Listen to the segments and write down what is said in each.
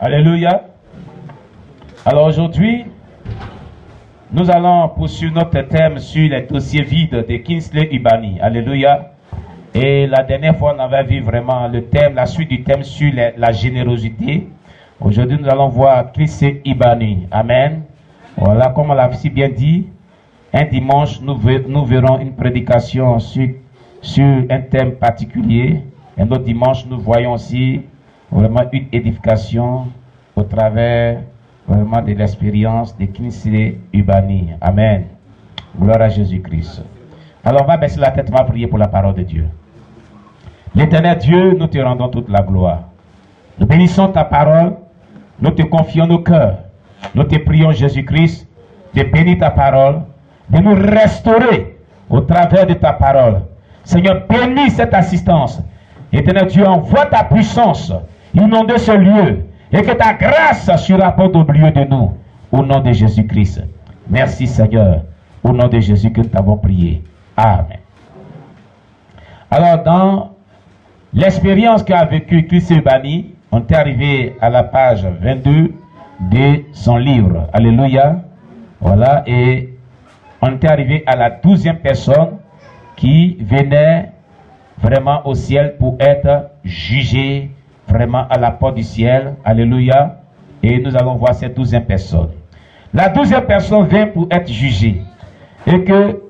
Alléluia. Alors aujourd'hui, nous allons poursuivre notre thème sur les dossiers vides de Kingsley Ubani. Alléluia. Et la dernière fois, on avait vu vraiment le thème, la suite du thème sur la générosité. Aujourd'hui, nous allons voir Kingsley Ubani. Amen. Voilà, comme on l'a si bien dit, un dimanche, nous verrons une prédication sur un thème particulier. Un autre dimanche, nous voyons aussi vraiment une édification au travers vraiment de l'expérience de Kingsley Ubani. Amen. Gloire à Jésus-Christ. Alors, on va baisser la tête, on va prier pour la parole de Dieu. L'Éternel Dieu, nous te rendons toute la gloire. Nous bénissons ta parole, nous te confions nos cœurs. Nous te prions, Jésus-Christ, de bénir ta parole, de nous restaurer au travers de ta parole. Seigneur, bénis cette assistance. Éternel Dieu, envoie ta puissance, inonde ce lieu, et que ta grâce surabonde au milieu de nous, au nom de Jésus-Christ. Merci Seigneur, au nom de Jésus que nous t'avons prié. Amen. Alors, dans l'expérience qu'a vécue Kingsley Ubani, on est arrivé à la page 22 de son livre. Alléluia. Voilà, et on est arrivé à la 12e personne qui venait vraiment au ciel pour être jugée vraiment à la porte du ciel. Alléluia. Et nous allons voir cette 12e personne. La 12e personne vient pour être jugée. Et que...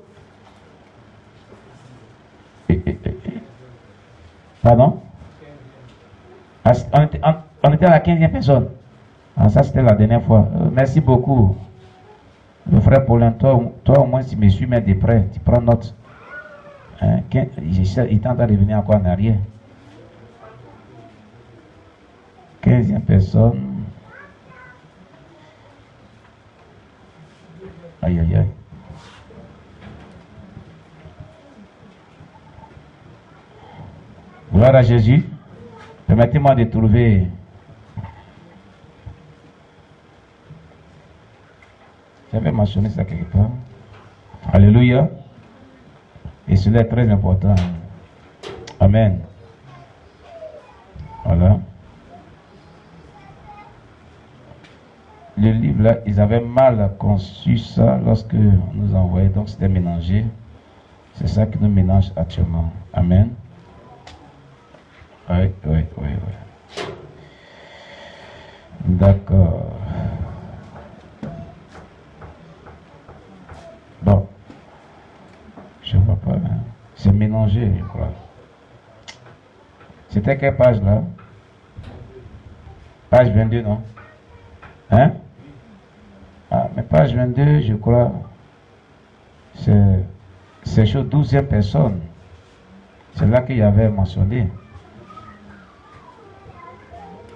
Pardon? On était à la 15e personne. Ah, ça c'était la dernière fois. Merci beaucoup. Le frère Paulin, toi au moins si je me suis mis de près, tu prends note. Hein? Il tente de revenir encore en arrière. 15e personne. Aïe aïe aïe. Gloire à Jésus. Permettez-moi de trouver. J'avais mentionné ça quelque part. Alléluia. Et cela est très important. Amen. Voilà. Le livre là, ils avaient mal conçu ça lorsque nous envoyait, donc c'était mélangé. C'est ça qui nous mélange actuellement. Amen. Oui. D'accord. Bon. Je ne vois pas. Hein. C'est mélangé, je crois. C'était quelle page là? Page 22, non? Hein? Ah, mais page 22, je crois, c'est sur 12e personne. C'est là qu'il y avait mentionné.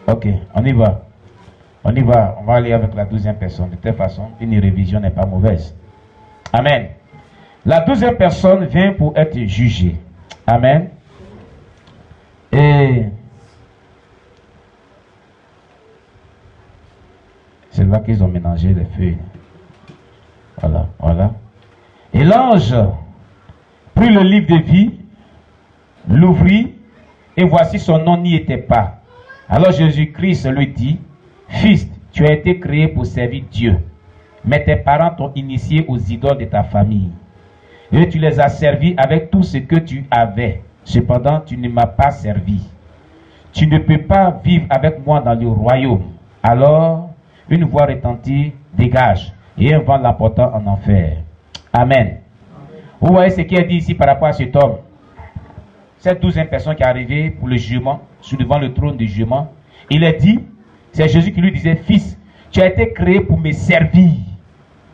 Ok, on y va. On va aller avec la 12e personne. De toute façon, une révision n'est pas mauvaise. Amen. La 12e personne vient pour être jugée. Amen. Et c'est là qu'ils ont mélangé les feuilles. Voilà. Et l'ange prit le livre de vie, l'ouvrit, et voici son nom n'y était pas. Alors Jésus-Christ lui dit, Fils, tu as été créé pour servir Dieu, mais tes parents t'ont initié aux idoles de ta famille. Et tu les as servis avec tout ce que tu avais. Cependant, tu ne m'as pas servi. Tu ne peux pas vivre avec moi dans le royaume. Alors, une voix retentit, dégage, et un vent l'emportant en enfer. Amen. Vous voyez ce qui est dit ici par rapport à cet homme. Cette 12e personne qui est arrivée pour le jugement, devant le trône du jugement, il est dit, c'est Jésus qui lui disait, Fils, tu as été créé pour me servir.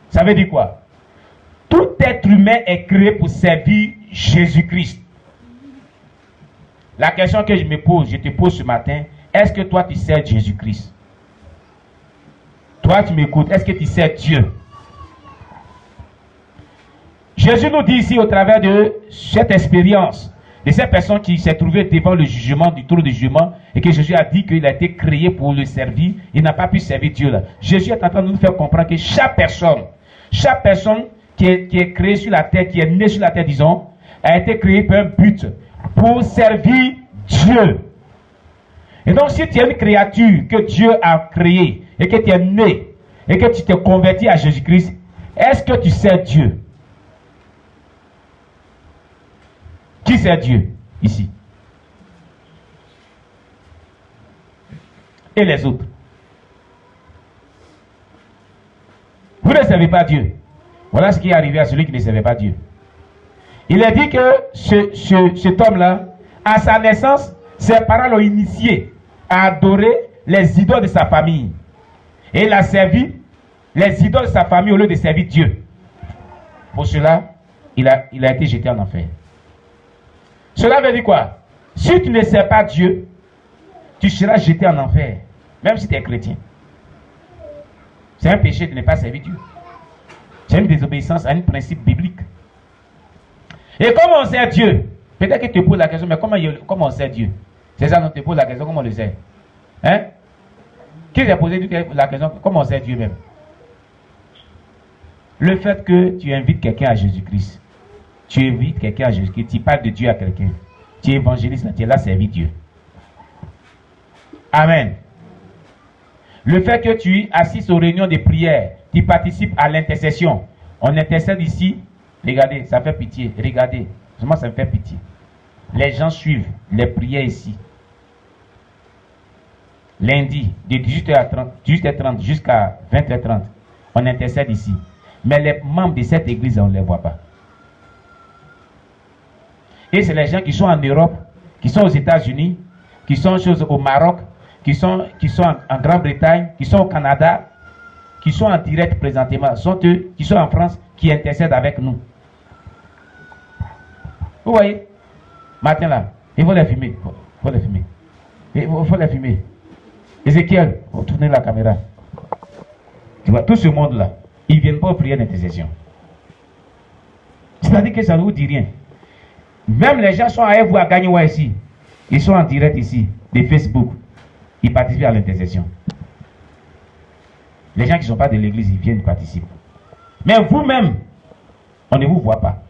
Ça veut dire quoi? Tout être humain est créé pour servir Jésus-Christ. La question que je te pose ce matin, est-ce que toi tu sers Jésus-Christ? Toi tu m'écoutes, est-ce que tu sers Dieu? Jésus nous dit ici au travers de cette expérience, de cette personne qui s'est trouvée devant le jugement, du trône du jugement, et que Jésus a dit qu'il a été créé pour le servir, il n'a pas pu servir Dieu là. Jésus est en train de nous faire comprendre que chaque personne qui est créée sur la terre, qui est née sur la terre, disons, a été créée pour un but, pour servir Dieu. Et donc, si tu es une créature que Dieu a créée et que tu es né et que tu t'es converti à Jésus-Christ, est-ce que tu sais Dieu? Qui sait Dieu ici? Et les autres? Vous ne savez pas Dieu. Voilà ce qui est arrivé à celui qui ne savait pas Dieu. Il est dit que cet homme-là, à sa naissance, ses parents l'ont initié à adorer les idoles de sa famille. Et il a servi les idoles de sa famille au lieu de servir Dieu. Pour cela, il a été jeté en enfer. Cela veut dire quoi? Si tu ne sais pas Dieu, tu seras jeté en enfer, même si tu es chrétien. C'est un péché de ne pas servir Dieu. C'est une désobéissance à un principe biblique. Et comment on sait Dieu? Peut-être que tu te poses la question, mais comment on sait Dieu? C'est ça, on te pose la question, comment on le sait? Hein? Qui t'a posé la question, comment on sait Dieu même? Le fait que tu invites quelqu'un à Jésus-Christ, tu invites quelqu'un à Jésus-Christ, tu parles de Dieu à quelqu'un, tu évangélises, tu es là servi Dieu. Amen. Le fait que tu assistes aux réunions de prière, tu participes à l'intercession. On intercède ici, regardez, ça fait pitié, regardez, moi ça me fait pitié. Les gens suivent les prières ici. Lundi, de 18h30 jusqu'à 20h30, on intercède ici. Mais les membres de cette église, on ne les voit pas. Et c'est les gens qui sont en Europe, qui sont aux États-Unis, qui sont au Maroc, qui sont en Grande-Bretagne, qui sont au Canada, qui sont en direct présentement, sont eux qui sont en France, qui intercèdent avec nous. Vous voyez? Matin là, il faut les filmer. Il faut les filmer. Il faut les filmer. Ézéchiel, tournez la caméra. Tu vois, tout ce monde-là, ils ne viennent pas aux prières d'intercession. C'est-à-dire que ça ne vous dit rien. Même les gens sont à vous à gagner ici. Ils sont en direct ici, de Facebook. Ils participent à l'intercession. Les gens qui ne sont pas de l'église, ils viennent participer. Mais vous-même, on ne vous voit pas.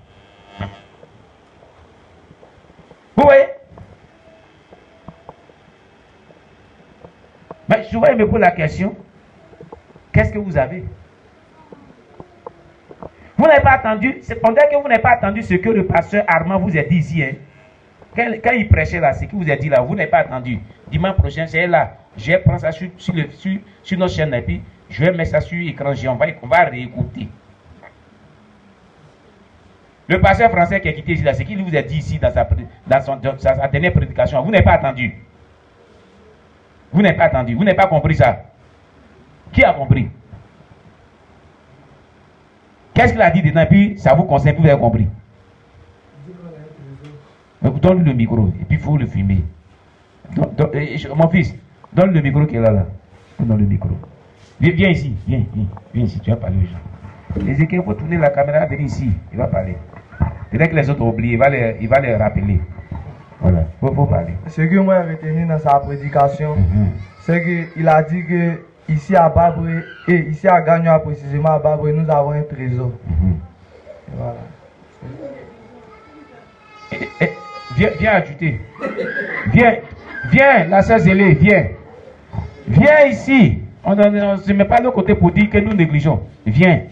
Vous voyez? Mais souvent, il me pose la question, qu'est-ce que vous avez? Vous n'avez pas attendu, c'est pendant que vous n'avez pas attendu ce que le pasteur Armand vous a dit ici. Hein. Quand il prêchait là, ce qu'il vous a dit là, vous n'avez pas attendu. Dimanche prochain, c'est là. Je vais prendre ça sur notre chaîne et puis je vais mettre ça sur l'écran géant. On va réécouter. Le pasteur français qui a quitté ici là, ce qu'il vous a dit ici dans sa dernière prédication, vous n'avez pas attendu. Vous n'avez pas attendu. Vous n'avez pas compris ça. Qui a compris? Qu'est-ce qu'il a dit dedans? Et puis ça vous concerne, vous avez compris. Donne le micro et puis il faut le filmer. Mon fils, donne le micro qui est là. Donne le micro. Viens ici, viens ici, tu vas parler aux gens. Ézéchiel, il faut tourner la caméra, venir ici, il va parler. Peut-être que les autres ont oublié, il va les rappeler. Voilà, il faut parler. Ce que moi j'ai retenu dans sa prédication, c'est qu'il a dit que ici à Babré, et ici à Gagnoa précisément à Babré, nous avons un trésor. Voilà. Viens ajouter. Viens, la sœur Zélé, viens. Viens ici. On ne se met pas de côté pour dire que nous négligeons. Viens.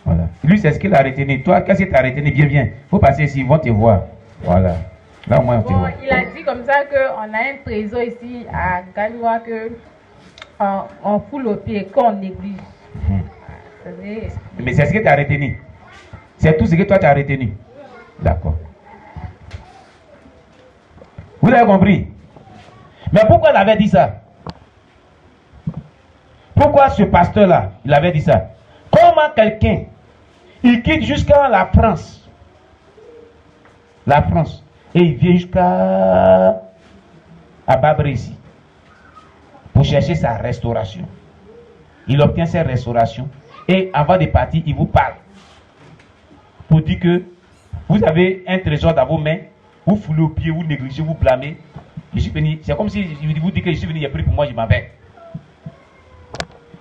Voilà. Lui, c'est ce qu'il a retenu. Toi, qu'est-ce que tu as retenu? Viens. Il faut passer ici, ils vont te voir. Voilà. Là, au moins, on te voit. Il a dit comme ça qu'on a un trésor ici à Gagnoa que on foule au pied, qu'on néglige. Mais c'est ce que tu as retenu. C'est tout ce que toi tu as retenu. D'accord. Vous avez compris? Mais pourquoi il avait dit ça? Pourquoi ce pasteur-là, il avait dit ça? Comment quelqu'un, il quitte jusqu'à la France, et il vient jusqu'à Babré ici, pour chercher sa restauration. Il obtient sa restauration, et avant de partir, il vous parle. Pour dire que vous avez un trésor dans vos mains, vous foulez au pied, vous négligez, vous blâmez. Je suis venu, c'est comme si je vous dis que je suis venu, il y a pris pour moi, je m'en vais.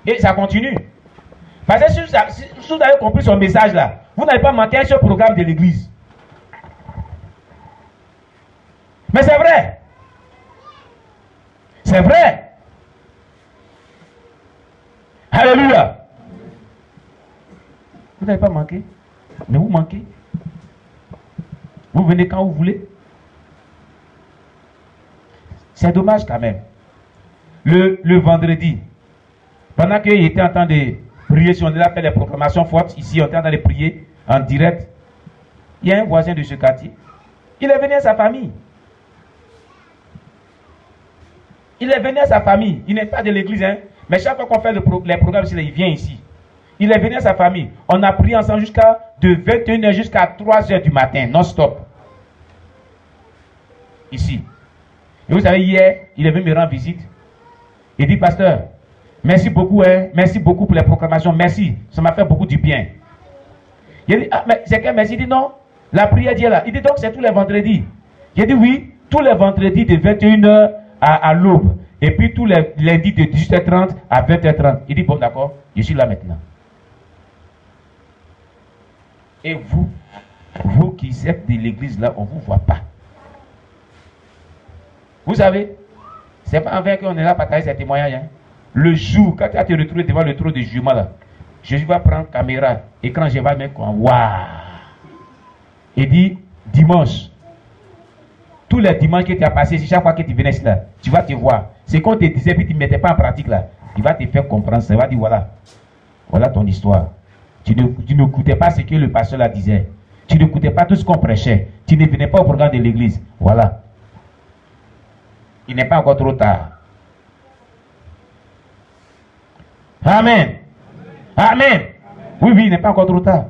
Et ça continue. Parce que si vous avez compris son message là, vous n'avez pas manqué un seul programme de l'église. Mais c'est vrai. C'est vrai. Alléluia. Vous n'avez pas manqué, mais vous manquez. Vous venez quand vous voulez. C'est dommage quand même. Le vendredi, pendant qu'il était en train de prier, si on a fait les proclamations fortes, ici on était en train de prier en direct, il y a un voisin de ce quartier. Il est venu à sa famille. Il est venu à sa famille. Il n'est pas de l'église, hein. Mais chaque fois qu'on fait les programmes, il vient ici. Il est venu à sa famille. On a prié ensemble jusqu'à de 21h jusqu'à 3h du matin, non-stop. Ici. Et vous savez, hier, il est venu me rendre visite. Il dit, pasteur, merci beaucoup, hein, merci beaucoup pour les proclamations, merci, ça m'a fait beaucoup du bien. Il dit, ah, mais c'est quel merci? Il dit, non, la prière d'hier là. Il dit, donc c'est tous les vendredis. J'ai dit, oui, tous les vendredis de 21h à l'aube. Et puis tous les lundis de 18h30 à 20h30. Il dit, bon, d'accord, je suis là maintenant. Et vous qui êtes de l'église là, on ne vous voit pas. Vous savez, c'est pas envers qu'on est là pour partager ces témoignages. Hein. Le jour, quand tu vas te retrouver devant le trône de jugement là, Jésus va prendre caméra, écran, je vais mettre comme waouh. Il dit, dimanche, tous les dimanches que tu as passé, chaque fois que tu venais là, tu vas te voir. C'est qu'on te disait, puis tu ne mettais pas en pratique là. Il va te faire comprendre ça. Il va dire, voilà ton histoire. Tu n'écoutais pas ce que le pasteur là disait. Tu n'écoutais pas tout ce qu'on prêchait. Tu ne venais pas au programme de l'église. Voilà. Il n'est pas encore trop tard. Amen. Amen. Oui, il n'est pas encore trop tard.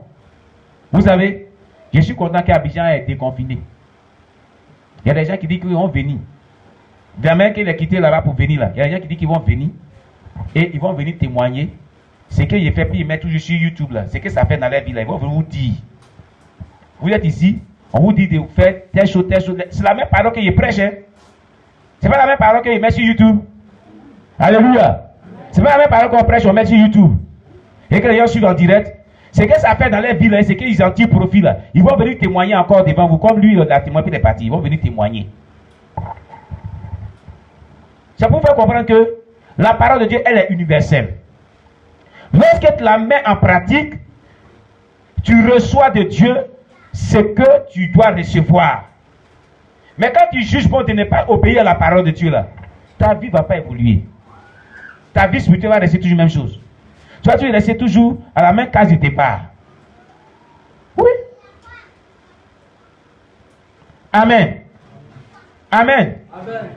Vous savez, je suis content qu'Abidjan ait été confiné. Il y a des gens qui disent qu'ils vont venir. Demain qu'il est quitté là-bas pour venir là. Il y a des gens qui disent qu'ils vont venir. Et ils vont venir témoigner. Ce qu'il fait, puis ils mettent toujours sur YouTube là. Ce que ça fait dans la vie là. Ils vont vous dire. Vous êtes ici, on vous dit de faire telle chose, telle chose. C'est la même parole qu'il prêche. Hein? C'est pas la même parole qu'il met sur YouTube. Alléluia. C'est pas la même parole qu'on prêche, on met sur YouTube. Et que les gens suivent en direct. Ce que ça fait dans les villes, c'est qu'ils en tirent profit là. Ils vont venir témoigner encore devant vous. Comme lui, il a témoigné, puis il est parti. Ils vont venir témoigner. Ça pour faire comprendre que la parole de Dieu, elle est universelle. Lorsque tu la mets en pratique, tu reçois de Dieu ce que tu dois recevoir. Mais quand tu juges bon de ne pas obéir à la parole de Dieu là, ta vie ne va pas évoluer. Ta vie spirituelle va rester toujours la même chose. Tu vas rester toujours à la même case de départ. Oui. Amen. Amen. Amen.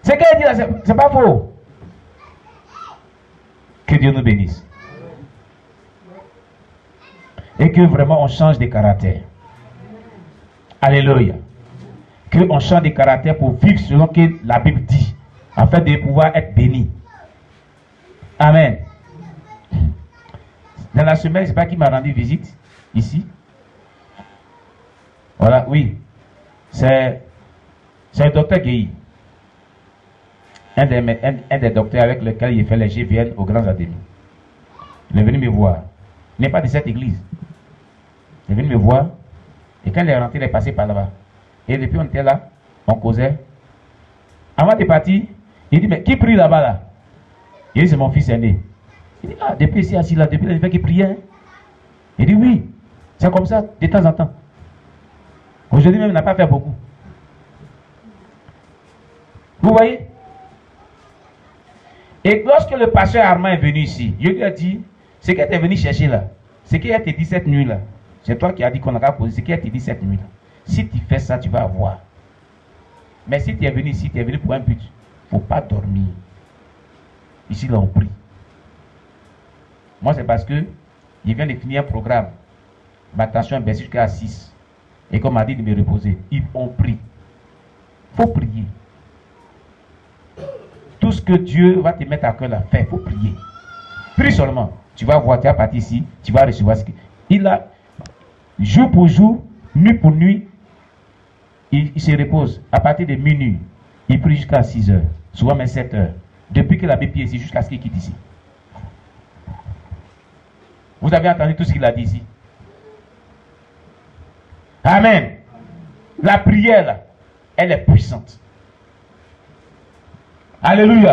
Ce qu'elle dit là, c'est pas faux. Que Dieu nous bénisse. Et que vraiment on change de caractère. Alléluia. Que on change de caractère pour vivre selon ce que la Bible dit, afin de pouvoir être béni. Amen. Dans la semaine, je ne sais pas qui m'a rendu visite ici. Voilà, oui. C'est le docteur Guéhi. Un des docteurs avec lequel il fait les GVN aux Grands Académies. Il est venu me voir. Il n'est pas de cette église. Il est venu me voir. Et quand il est rentré, il est passé par là-bas. Et depuis on était là, on causait. Avant de partir, il dit, mais qui prie là-bas là? Il dit, c'est mon fils aîné. Il dit, ah, depuis ici, assis là, depuis il fait qu'il priait. Hein? Il dit, oui, c'est comme ça, de temps en temps. Aujourd'hui même, il n'a pas fait beaucoup. Vous voyez? Et lorsque le pasteur Armand est venu ici, je lui ai dit, ce qu'elle est venu chercher là, ce qu'elle t'a dit cette nuit là, c'est toi qui as dit qu'on a posé, ce qu'elle t'a dit cette nuit là. Si tu fais ça, tu vas avoir. Mais si tu es venu ici, tu es venu pour un but. Il ne faut pas dormir. Ici là, on prie. Moi, c'est parce que il vient de finir un programme. Ma tension est baissée jusqu'à 6. Et comme m'a dit de me reposer, on prie. Il faut prier. Tout ce que Dieu va te mettre à cœur là, fais, il faut prier. Prie seulement. Tu vas voir, tu vas partir ici, tu vas recevoir ce qu'il a. Jour pour jour, nuit pour nuit, il se repose. À partir de minuit, il prie jusqu'à 6 heures, souvent même 7 heures. Depuis que la Bible est ici, jusqu'à ce qu'il quitte ici. Vous avez entendu tout ce qu'il a dit ici. Amen. La prière, elle est puissante. Alléluia.